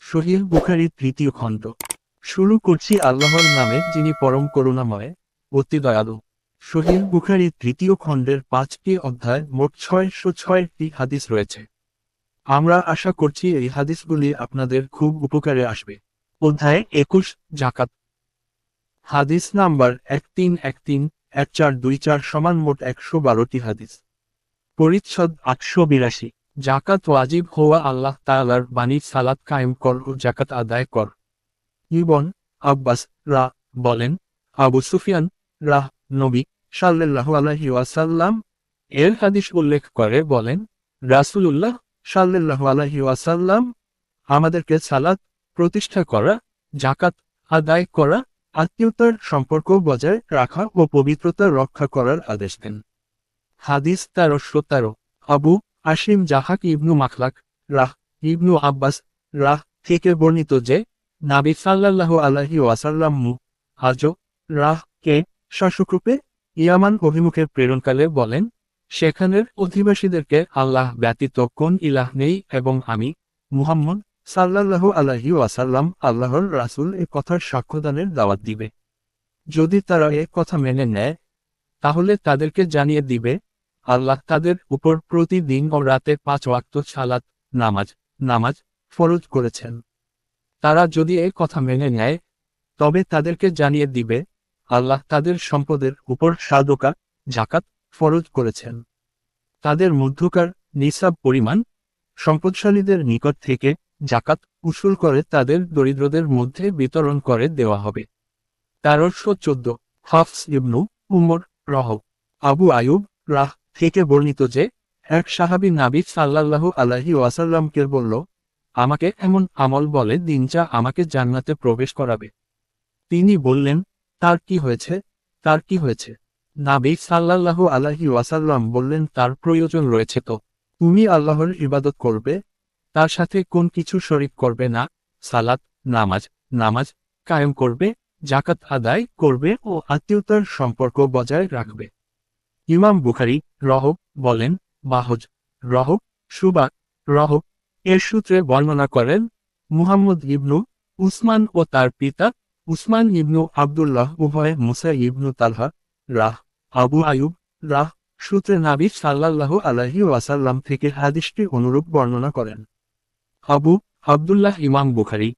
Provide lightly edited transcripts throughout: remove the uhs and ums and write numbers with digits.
সহিহ বুখারী তৃতীয় খণ্ড। শুরু করছি আল্লাহর নামে, যিনি পরম করুণাময়, অতি দয়ালু। সহিহ বুখারী তৃতীয় খণ্ডের 5টি অধ্যায়, মোট 606টি হাদিস রয়েছে। আমরা আশা করছি এই হাদিসগুলি আপনাদের খুব উপকারে আসবে। অধ্যায় 21, জাকাত। হাদিস নাম্বার 1313-1424 মোট 112টি হাদিস। পরিচ্ছদ 882। জাকাত ওয়াজিব হওয়া। আল্লাহ তাআলার বাণী, সালাত কায়েম কর ও জাকাত আদায় কর। ইবন আব্বাস বলেন, আবু সুফিয়ান নবী সাল্লাল্লাহু আলাইহি ওয়াসাল্লাম এর হাদিস উল্লেখ করে বলেন, রাসূলুল্লাহ সাল্লাল্লাহু আলাইহি ওয়াসাল্লাম আমাদেরকে সালাত প্রতিষ্ঠা করা, জাকাত আদায় করা, আত্মীয়তার সম্পর্ক বজায় রাখা ও পবিত্রতা রক্ষা করার আদেশ দেন। হাদিস 1313। আবু আসিম জাহাক ইবনু মাখলাক ইবনু আব্বাস থেকে বর্ণিত যে, নবী সাল্লাল্লাহু আলাইহি ওয়াসাল্লাম কে শাসকরূপে ইয়ামান অভিমুখে প্রেরণকালে বলেন, সেখানের অধিবাসীদেরকে আল্লাহ ব্যতীত কোন ইলাহ নেই এবং আমি মুহাম্মদ সাল্লাল্লাহু আলাইহি ওয়াসাল্লাম আল্লাহর রাসূল এ কথার সাক্ষ্যদানের দাওয়াত দিবে। যদি তারা এ কথা মেনে নেয়, তাহলে তাদেরকে জানিয়ে দিবে, আল্লাহ তাদের উপর প্রতিদিন ও রাতে 5 ওয়াক্ত সালাত নামাজ ফরজ করেছেন। তারা যদি এ কথা মেনে নেয়, তবে তাদেরকে জানিয়ে দিবে, আল্লাহ তাদের সম্পদের উপর সাদকা জাকাত ফরজ করেছেন। তাদের মধ্যকার নিসাব পরিমাণ সম্পদশালীদের নিকট থেকে জাকাত উসুল করে তাদের দরিদ্রদের মধ্যে বিতরণ করে দেওয়া হবে। 1314। হাফস ইবনু উমর আবু আয়ুব থেকে বর্ণিত যে, এক সাহাবী নবী সাল্লাল্লাহু আলাইহি ওয়াসাল্লামকে বলল, আমাকে এমন আমল বলে দিন যা আমাকে জান্নাতে প্রবেশ করাবে। তিনি বললেন, তার কি হয়েছে? নবী সাল্লাল্লাহু আলাইহি ওয়াসাল্লাম বললেন, তার প্রয়োজন রয়েছে তো। তুমি আল্লাহর ইবাদত করবে, তার সাথে কোন কিছু শরীক করবে না, সালাত নামাজ কায়েম করবে, জাকাত আদায় করবে ও আত্মীয়তার সম্পর্ক বজায় রাখবে। ইমাম বুখারী বলেন, বাহজ সুবা এর সূত্রে বর্ণনা করেন, মুহাম্মদ ইবনু উসমান ও তার পিতা উসমান ইবনু আবদুল্লাহ উভয়ে মুসা ইবনু তালহা আবু আয়ুব সূত্রে নবী সাল্লাল্লাহু আলাইহি ওয়াসাল্লাম থেকে হাদিসটি অনুরূপ বর্ণনা করেন। আবু আবদুল্লাহ ইমাম বুখারী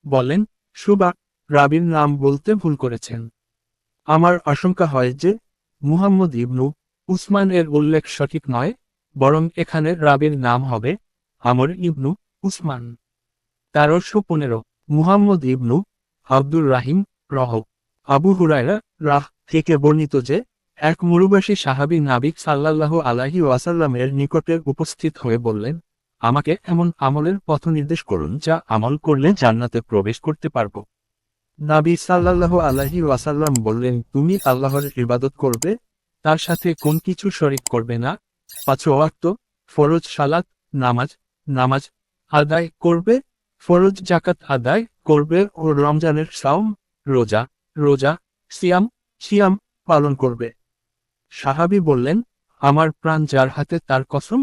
বলেন, সুবা রাবীর নাম বলতে ভুল করেছেন। আমার আশঙ্কা হয় যে মুহাম্মদ ইবনু উসমান এর উল্লেখ সঠিক নয়, বরং এখানে রাবীর নাম হবে আমর ইবনু উসমান। 1315। মুহাম্মদ ইবনু আব্দুর রাহিম আবু হুরায়রা থেকে বর্ণিত যে, এক মরুবাসী সাহাবী নবী সাল্লাল্লাহু আলাইহি ওয়াসাল্লামের নিকটে উপস্থিত হয়ে বললেন, আমাকে এমন আমলের পথ নির্দেশ করুন যা আমল করলে জান্নাতে প্রবেশ করতে পারব। নবী সাল্লাল্লাহু আলাইহি ওয়াসাল্লাম বললেন, তুমি আল্লাহর ইবাদত করবে, তার সাথে কোন কিছু শরীক করবে না, 5 ওয়াক্ত ফরজ সালাত নামাজ আদায় করবে, ফরজ জাকাত আদায় করবে ও রমজানের সাওম রোজা সিয়াম পালন করবে। সাহাবী বললেন, আমার প্রাণ যার হাতে তার কসম,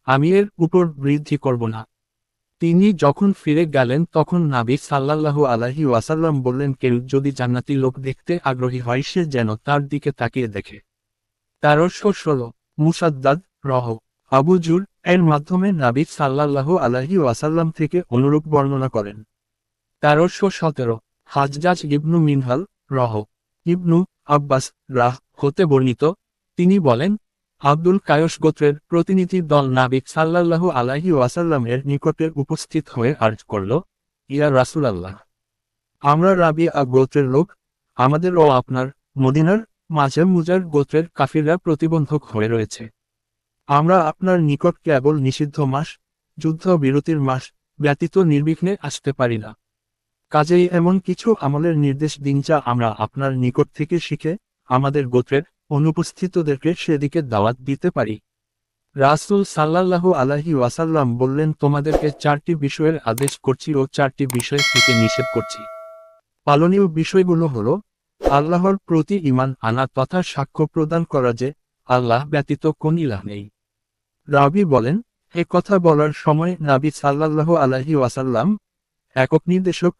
আমি এর উপর বৃদ্ধি করব না। তিনি যখন ফিরে গেলেন তখন নবী সাল্লাল্লাহু আলাইহি ওয়াসাল্লাম বললেন, কেউ যদি জান্নাতি লোক দেখতে আগ্রহী হয় সে যেন তার দিকে তাকিয়ে দেখে। 1316। মুসাদ্দাদ আবু জুর এর মাধ্যমে নবী সাল্লাল্লাহু আলাইহি ওয়াসাল্লাম থেকে অনুরূপ বর্ণনা করেন। 1317। হাজ্জাজ ইবনু মিনহাল ইবনু আব্বাস হতে বর্ণিত, তিনি বলেন, আব্দুল কায়স গোত্রের প্রতিনিধি দল নবী সাল্লাল্লাহু আলাইহি ওয়াসাল্লাম এর নিকটে উপস্থিত হয়ে আরজ করল, ইয়া রাসূলাল্লাহ, আমরা রাবিয়া গোত্রের লোক, আমাদের ও আপনার মদিনার মাঝে মুজার গোত্রের কাফিররা প্রতিবন্ধক হয়ে রয়েছে। আমরা আপনার নিকট কেবল নিষিদ্ধ মাস, যুদ্ধ বিরতির মাস ব্যতীত নির্বিঘ্নে আসতে পারি না। কাজেই এমন কিছু আমলের নির্দেশ দিন যা আমরা আপনার নিকট থেকে শিখে আমাদের গোত্রের অনুপস্থিতদেরকে সেদিকে দাওয়াত দিতে পারি। রাসূল সাল্লাল্লাহু আলাইহি ওয়াসাল্লাম বললেন, তোমাদেরকে 4টি বিষয়ের আদেশ করছি ও 4টি বিষয় থেকে নিষেধ করছি। পালনীয় বিষয়গুলো হলো, আল্লাহর প্রতি ঈমান আনা তথা সাক্ষ্য প্রদান করা যে আল্লাহ ব্যতীত কোন ইলাহ নেই। রাবী বলেন, এ কথা বলার সময় নবী সাল্লাল্লাহু আলাইহি ওয়াসাল্লাম একক নির্দেশক,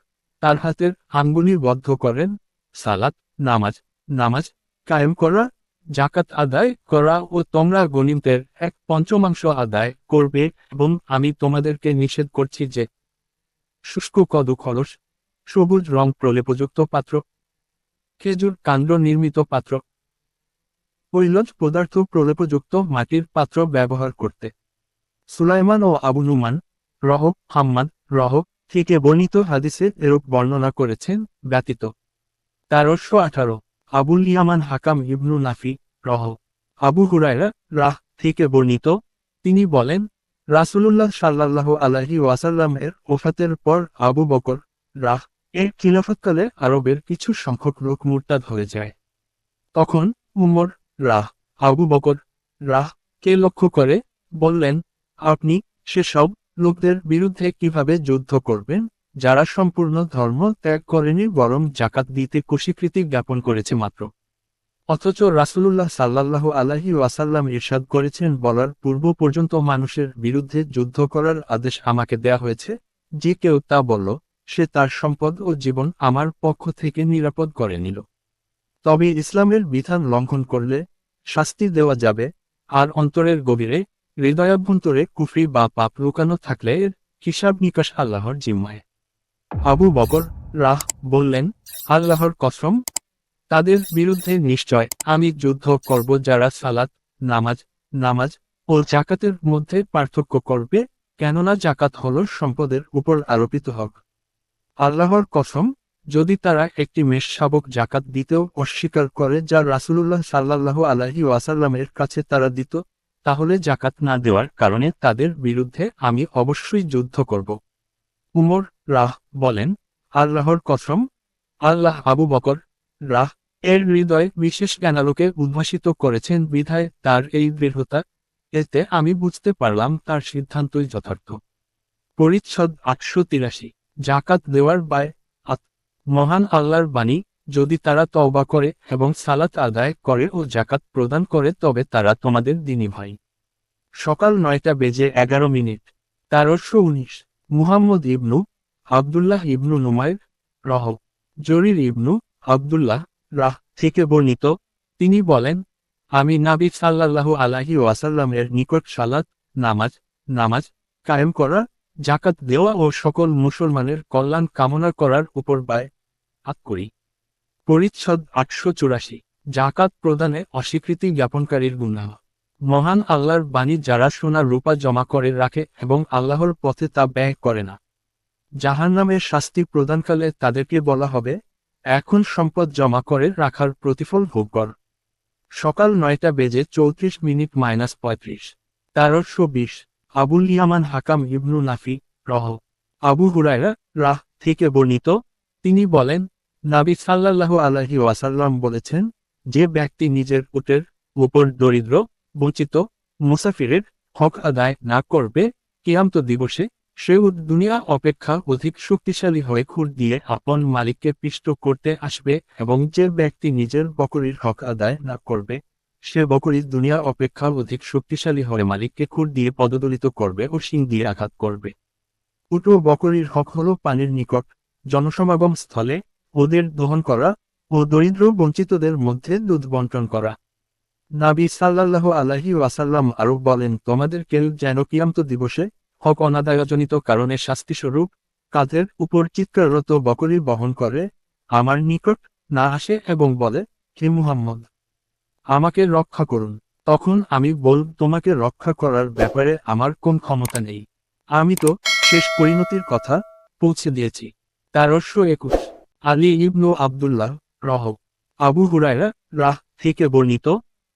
তার হাতের আঙ্গুলি বদ্ধ করেন, সালাত, নামাজ নামাজ কায়েম করা, জাকাত আদায় করা ও তোমরা গনিমতের 1/5 আদায় করবে, এবং আমি তোমাদেরকে নিষেধ করছি যে শুষ্ক কদু খলস, সবুজ রং প্রলেপযুক্ত পাত্র, খেজুর কাণ্ড নির্মিত পাত্র, কৈলজ পদার্থ প্রলেপযুক্ত মাটির পাত্র ব্যবহার করতে। সুলাইমান ও আবু নুমান রহ হাম্মাদ রহ থেকে বর্ণিত হাদিসে এরূপ বর্ণনা করেছেন ব্যতীত। 1318 আবুল ইয়ামান হাকাম ইবনু নাফি রহ আবু হুরায়রা রাহ থেকে বর্ণিত, তিনি বলেন, রাসূলুল্লাহ সাল্লাল্লাহু আলাইহি ওয়াসাল্লাম এর ওফাতের পর আবু বকর রাহ এর খিলাফতকালে আরবের কিছু সংখ্যক লোক মুরতাদ হয়ে যায়। তখন উমর রাহ আবু বকর রাহ কে লক্ষ্য করে বললেন, আপনি সেসব লোকদের বিরুদ্ধে কিভাবে যুদ্ধ করবেন যারা সম্পূর্ণ ধর্ম ত্যাগ করেনি, বরং জাকাত দিতে কুস্বীকৃতি জ্ঞাপন করেছে মাত্র। অথচ রাসূলুল্লাহ সাল্লাল্লাহু আলাইহি ওয়াসাল্লাম ইরশাদ করেছেন, বলার পূর্ব পর্যন্ত মানুষের বিরুদ্ধে যুদ্ধ করার আদেশ আমাকে দেয়া হয়েছে, যে কেউ তা বলল সে তার সম্পদ ও জীবন আমার পক্ষ থেকে নিরাপদ করে নিল। তবে ইসলামের বিধান লঙ্ঘন করলে শাস্তি দেওয়া যাবে, আর অন্তরের গভীরে হৃদয়াভ্যন্তরে কুফরি বা পাপ লুকানো থাকলে এর হিসাব নিকাশ আল্লাহর জিম্মায়। আবু বকর রাহ বললেন, আল্লাহর কসম, তাদের বিরুদ্ধে নিশ্চয় আমি যুদ্ধ করব যারা সালাত, নামাজ নামাজ ও জাকাতের মধ্যে পার্থক্য করবে, কেননা জাকাত হল সম্পদের উপর আরোপিত হক। আল্লাহর কসম, যদি তারা একটি মেষ শাবক জাকাত দিতেও অস্বীকার করে যা রাসূলুল্লাহ সাল্লাল্লাহু আলাইহি ওয়াসাল্লামের কাছে তারা দিত, তাহলে জাকাত না দেওয়ার কারণে তাদের বিরুদ্ধে আমি অবশ্যই যুদ্ধ করব। উমর রাহ বলেন, আল্লাহর কসম, আল্লাহ আবু বকর রাহ এর হৃদয়ে বিশেষ জ্ঞানালোকে উদ্ভাসিত করেছেন বিধায় তার এই দৃঢ়তা, এতে আমি বুঝতে পারলাম তার সিদ্ধান্তই যথার্থ। পরিচ্ছদ 883 জাকাত দেওয়ার ব্যয়। মহান আল্লাহর বাণী, যদি তারা তওবা করে এবং সালাত আদায় করে ও জাকাত প্রদান করে তবে তারা তোমাদের দ্বীনি ভাই। সকাল 9:11। 1319 মুহাম্মদ ইবনু আবদুল্লাহ ইবনু নুমাইর রহ জরির ইবনু আবদুল্লাহ রাহ থেকে বর্ণিত, তিনি বলেন, আমি নবী সাল্লাল্লাহু আলাইহি ওয়াসাল্লামের নিকট সালাত, নামাজ নামাজ কায়েম করা, জাকাত দেওয়া ও সকল মুসলমানের কল্যাণ কামনা করার উপর বায়আত করি। পরিচ্ছদ 884 জাকাত প্রদানে অস্বীকৃতি জ্ঞাপনকারীর গুনাহ। মহান আল্লাহর বাণী, যারা সোনা রূপা জমা করে রাখে এবং আল্লাহর পথে তা ব্যয় করে না, জাহান্নামের শাস্তি প্রদানকালে তাদেরকে বলা হবে, এখন সম্পদ জমা করে রাখার প্রতিফল ভোগ কর। সকাল 9:34 1320 আবুল ইয়ামান হাকাম ইবনু নাফি রহ আবু হুরায়রা রাহ থেকে বর্ণিত, তিনি বলেন, নবী সাল্লাল্লাহু আলাইহি ওয়াসাল্লাম বলেছেন, যে ব্যক্তি নিজের উটের উপর দরিদ্র, বঞ্চিত মুসাফিরের হক আদায় না করবে, কিয়ামত দিবসে সে দুনিয়া অপেক্ষা অধিক শক্তিশালী হয়ে খুর দিয়ে আপন মালিককে পিষ্ট করতে আসবে, এবং যে ব্যক্তি নিজের বকরির হক আদায় না করবে, সে বকরি দুনিয়া অপেক্ষা অধিক শক্তিশালী হয়ে মালিককে খুর দিয়ে পদদলিত করবে ও শিং দিয়ে আঘাত করবে। উট ও বকরির হক হল পানির নিকট জনসমাগম স্থলে ওদের দহন করা ও দরিদ্র বঞ্চিতদের মধ্যে দুধ বন্টন করা। নবী সাল্লাল্লাহু আলাইহি ওয়াসাল্লাম আরও বলেন, তোমাদের কেউ যেন কিয়ামত দিবসে হক অনাদায়জনিত কারণে শাস্তিস্বরূপ কাঁধের উপর চিৎকাররত বকরি বহন করে আমার নিকট না আসে এবং বলে, হে মুহাম্মদ, আমাকে রক্ষা করুন। তখন আমি বলব, তোমাকে রক্ষা করার ব্যাপারে আমার কোন ক্ষমতা নেই, আমি তো শেষ পরিণতির কথা পৌঁছে দিয়েছি। 1321 আলী ইবনু আবদুল্লাহ রহ আবু হুরায়রা রাহ থেকে বর্ণিত,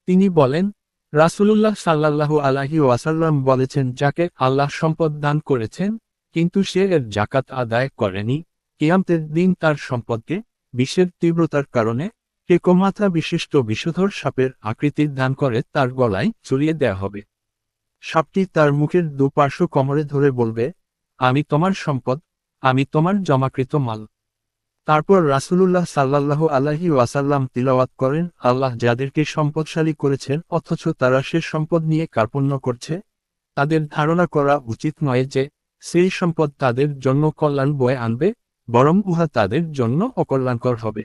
তিনি বলেন, রাসূলুল্লাহ সাল্লাল্লাহু আলাইহি ওয়াসাল্লাম বলেছেন, যাকে আল্লাহ সম্পদ দান করেছেন কিন্তু সে এর জাকাত আদায় করেনি, কিয়ামতের দিন তার সম্পদকে বিষের তীব্রতার কারণে টেকোমাথা বিশিষ্ট বিষধর সাপের আকৃতির দান করে তার গলায় ঝুলিয়ে দেয়া হবে। সাপটি তার মুখের দুপার্শ্ব কোমরে ধরে বলবে, আমি তোমার সম্পদ, আমি তোমার জমাকৃত মাল। তারপর রাসূলুল্লাহ সাল্লাল্লাহু আলাইহি ওয়াসাল্লাম তিলাওয়াত করেন, আল্লাহ যাদেরকে সম্পদশালী করেছেন অথচ তারা সে সম্পদ নিয়ে কার্পণ্য করছে, তাদের ধারণা করা উচিত নয় যে সেই সম্পদ তাদের জন্য কল্যাণ বয়ে আনবে, বরং উহা তাদের জন্য অকল্যাণকর হবে।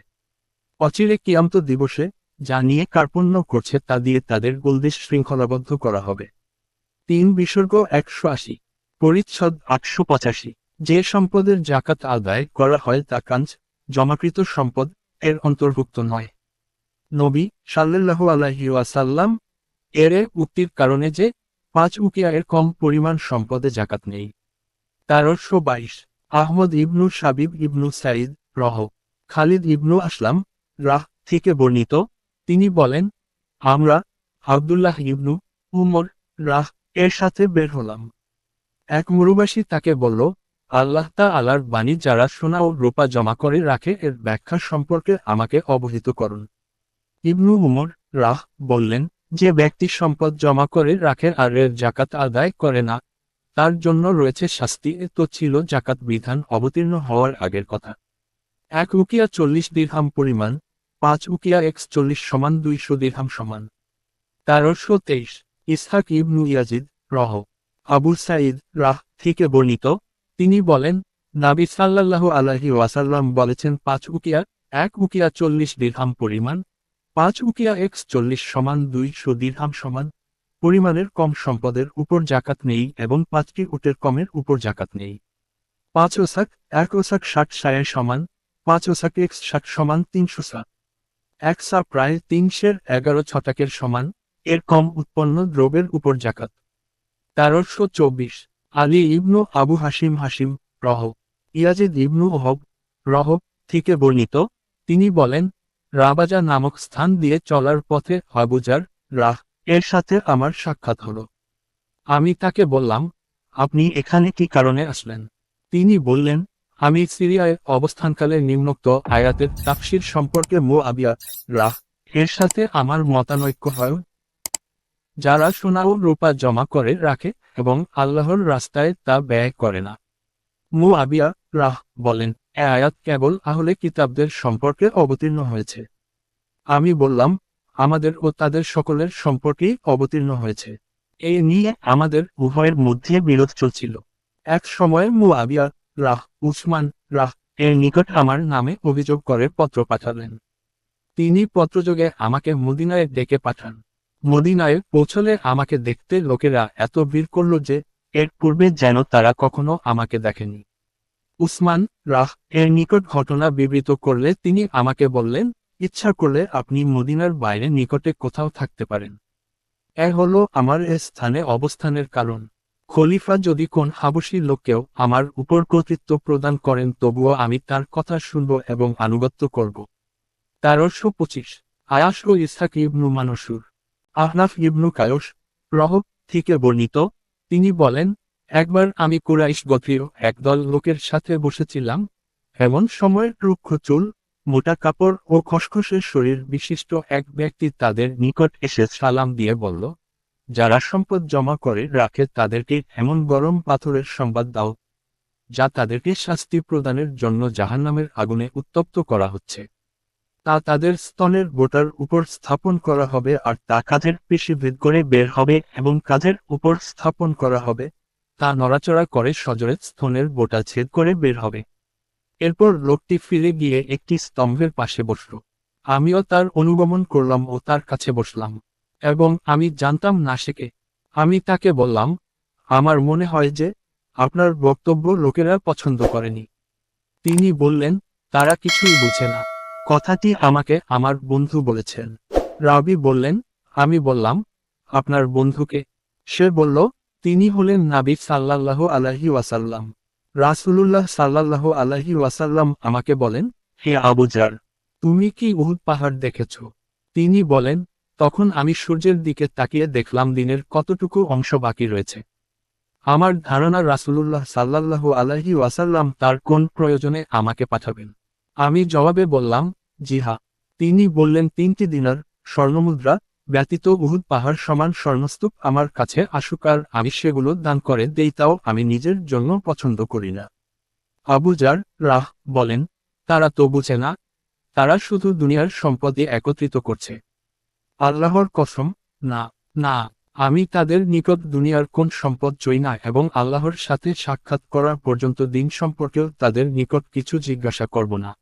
অচিরে কিয়ামত দিবসে যা নিয়ে কার্পণ্য করছে তা দিয়ে তাদের গোলদেশ শৃঙ্খলাবদ্ধ করা হবে। 3 বিসর্গ 180 পরিচ্ছদ 885। যে সম্পদের জাকাত আদায় করা হয় তা কাঞ্জ জমাকৃত সম্পদ এর অন্তর্ভুক্ত নয়। নবী সাল্লাল্লাহু আলাইহি ওয়াসাল্লাম এর উক্তির কারণে যে 5 উকিয়া এর কম পরিমাণ সম্পদে জাকাত নেই। 1322 আহমদ ইবনু সাবিব ইবনু সাইদ রহ খালিদ ইবনু আসলাম রাহ থেকে বর্ণিত, তিনি বলেন, আমরা আব্দুল্লাহ ইবনু উমর রাহ এর সাথে বের হলাম। এক মরুবাসী তাকে বলল, আল্লাহ তাআলার বাণী যারা সোনা ও রূপা জমা করে রাখে এর ব্যাখ্যা সম্পর্কে আমাকে অবহিত করুন। ইবনু উমর রাহ বললেন, যে ব্যক্তি সম্পদ জমা করে রাখে আর এর জাকাত আদায় করে না, তার জন্য রয়েছে শাস্তি। এ তো ছিল জাকাত বিধান অবতীর্ণ হওয়ার আগের কথা। 1 উকিয়া 40 দিরহাম পরিমাণ, 5 উকিয়া 41 সমান 200 দিরহাম সমান। 1323 ইসহাক ইবনু ইয়াজিদ রহ আবু সাঈদ রাহ থেকে বর্ণিত, তিনি বলেন, নবী সাল্লাল্লাহু আলাইহি ওয়াসাল্লাম বলেছেন 5 উকিয়া 1 উকিয়া 40 দিরহাম পরিমাণ, 5 উকিয়া 41 সমান 200 দিরহাম সমান। পরিমাণের কম সম্পদের উপর জাকাত নেই এবং 5টি উটের কমের উপর জাকাত নেই। 5 ওসাক 1 ওসাক 60 সায়ের সমান, 5 ওসাক 60 সমান 300 সা। 1 সা প্রায় 311 ছটাকের সমান, এর কম উৎপন্ন দ্রব্যের উপর জাকাত। 1324 আলী ইবনু আবু হাসিম রহ ইয়াজিদ ইবনু ওহব রহ থেকে বর্ণিত, তিনি বলেন, রাবাজা নামক স্থান দিয়ে চলার পথে আবুজার রাহ এর সাথে আমার সাক্ষাৎ হলো। আমি তাকে বললাম, আপনি এখানে কি কারণে আসলেন? তিনি বললেন, আমি সিরিয়ায় অবস্থানকালে নিম্নোক্ত আয়াতের তাফসীর সম্পর্কে মুআবিয়া রাহ এর সাথে আমার মতানৈক্য হয়। যারা সোনা ও রূপা জমা করে রাখে এবং আল্লাহর রাস্তায় তা ব্যয় করে না। মুআবিয়া রাহ বলেন, এ আয়াত কেবল আহলে কিতাবদের সম্পর্কে অবতীর্ণ হয়েছে। আমি বললাম, আমাদের ও তাদের সকলের সম্পর্কেই অবতীর্ণ হয়েছে। এই নিয়ে আমাদের উভয়ের মধ্যে বিরোধ চলছিল। এক সময় মুআবিয়া রাহ উসমান রাহ এর নিকট আমার নামে অভিযোগ করে পত্র পাঠালেন। তিনি পত্রযোগে আমাকে মদিনায় ডেকে পাঠান। মদিনায় পৌঁছলে আমাকে দেখতে লোকেরা এত ভিড় করল যে এর পূর্বে যেন তারা কখনো আমাকে দেখেনি। উসমান রাহ এর নিকট ঘটনা বিবৃত করলে তিনি আমাকে বললেন, ইচ্ছা করলে আপনি মদিনার বাইরে নিকটে কোথাও থাকতে পারেন। এ হলো আমার এ স্থানে অবস্থানের কারণ। খলিফা যদি কোন হাবশী লোককেও আমার উপর কর্তৃত্ব প্রদান করেন তবুও আমি তার কথা শুনব এবং আনুগত্য করব। 1325 আয়াস ও ইসহাক ইবনু মানসুর আহনাফ ইবনু কায়স রহ থেকে বর্ণিত, তিনি বলেন, একবার আমি কুরাইশ গোত্রীয় একদল লোকের সাথে বসেছিলাম। এমন সময় রুক্ষ চুল, মোটা কাপড় ও খসখসে শরীর বিশিষ্ট এক ব্যক্তি তাদের নিকট এসে সালাম দিয়ে বলল, যারা সম্পদ জমা করে রাখে তাদেরকে এমন গরম পাথরের সংবাদ দাও, যা তাদেরকে শাস্তি প্রদানের জন্য জাহান্নামের আগুনে উত্তপ্ত করা হচ্ছে। তা তাদের স্তনের বোটার উপর স্থাপন করা হবে আর তা কাঁধের পেশি ভেদ করে বের হবে এবং কাঁধের উপর স্থাপন করা হবে, তা নড়াচড়া করে সজোরে স্তনের বোটা ছেদ করে বের হবে। এরপর লোকটি ফিরে গিয়ে একটি স্তম্ভের পাশে বসল। আমিও তার অনুগমন করলাম ও তার কাছে বসলাম, এবং আমি জানতাম না সে কে। আমি তাকে বললাম, আমার মনে হয় যে আপনার বক্তব্য লোকেরা পছন্দ করেনি। তিনি বললেন, তারা কিছুই বুঝে না। কথাটি আমাকে আমার বন্ধু বলেছেন। রাবি বললেন, আমি বললাম, আপনার বন্ধুকে? সে বলল, তিনি হলেন নবী সাল্লাল্লাহু আলাইহি ওয়াসাল্লাম। রাসূলুল্লাহ সাল্লাল্লাহু আলাইহি ওয়াসাল্লাম আমাকে বলেন, হে আবু যার, তুমি কি উহুদ পাহাড় দেখেছ? তিনি বলেন, তখন আমি সূর্যের দিকে তাকিয়ে দেখলাম দিনের কতটুকু অংশ বাকি রয়েছে। আমার ধারণা রাসূলুল্লাহ সাল্লাল্লাহু আলাইহি ওয়াসাল্লাম তার কোন প্রয়োজনে আমাকে পাঠাবেন। আমি জবাবে বললাম, জি হ্যাঁ। তিনি বললেন, 3টি দিনার স্বর্ণমুদ্রা ব্যতীত উহুদ পাহাড় সমান স্বর্ণস্তূপ আমার কাছে আসুক আর আমি সেগুলো দান করে দেই, তাও আমি নিজের জন্য পছন্দ করি না। আবু যার রাহ বলেন, তারা তো বুঝে না, তারা শুধু দুনিয়ার সম্পদে একত্রিত করছে। আল্লাহর কসম, না, না। আমি তাদের নিকট দুনিয়ার কোন সম্পদ চাই না এবং আল্লাহর সাথে সাক্ষাৎ করার পর্যন্ত দিন সম্পর্কেও তাদের নিকট কিছু জিজ্ঞাসা করব না।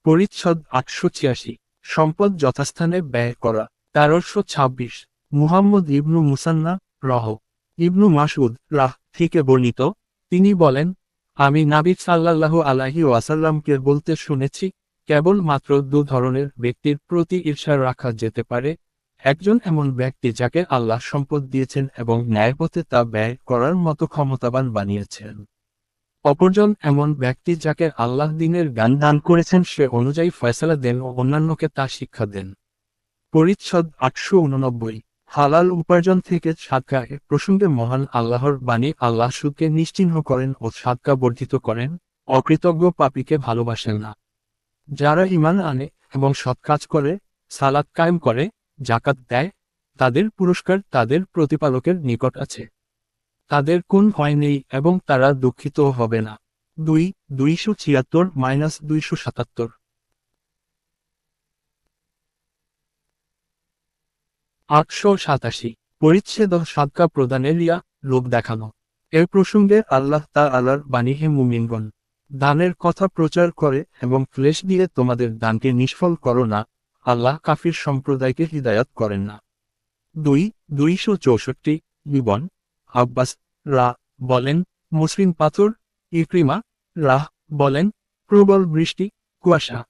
পরিচ্ছদ ৮৮৬ সম্পদ যথাস্থানে ব্যয় করা ১৩২৬ মুহাম্মদ ইবনু মুসান্না রহ ইবনু মাসউদ রাহ থেকে বর্ণিত, তিনি বলেন, আমি নাবী সাল্লাল্লাহু আলাইহি ওয়াসাল্লামকে বলতে শুনেছি, কেবল মাত্র দু ধরনের ব্যক্তির প্রতি ঈর্ষা রাখা যেতে পারে, একজন এমন ব্যক্তি যাকে আল্লাহ সম্পদ দিয়েছেন এবং ন্যায়পথে তা ব্যয় করার মতো ক্ষমতাবান বানিয়েছেন। অপরজন এমন ব্যক্তি যাকে আল্লাহ দ্বীনের জ্ঞান দান করেছেন, সে অনুযায়ী ফয়সালা দেন ও অন্যান্যকে তা শিক্ষা দেন। পরিচ্ছদ ৮৮৯ হালাল উপার্জন থেকে সাদকা এ প্রসঙ্গে মহান আল্লাহর বাণী, আল্লাহ সুদকে নিশ্চিহ্ন করেন ও সাদকা বর্ধিত করেন, অকৃতজ্ঞ পাপীকে ভালোবাসেন না। যারা ঈমান আনে এবং সৎ কাজ করে, সালাত কায়েম করে, জাকাত দেয়, তাদের পুরস্কার তাদের প্রতিপালকের নিকট আছে। তাদের কোন ভয় নেই এবং তারা দুঃখিত হবে না। ২-২৭৬-২৭৭ ৮৮৭ পরিচ্ছেদ সাদকা প্রদানের রিয়া, লোভ দেখানো। এর প্রসঙ্গে আল্লাহ তাআলার বাণী, হে মুমিনগণ, দানের কথা প্রচার করে এবং ক্লেশ দিয়ে তোমাদের দানকে নিষ্ফল করো না, আল্লাহ কাফির সম্প্রদায়কে হিদায়াত করেন না। ২-২৬৪ ইবন আব্বাস রা বলেন, মসৃণ পাথর, ইকরিমা রাহ বলেন, প্রবল বৃষ্টি, কুয়াশা।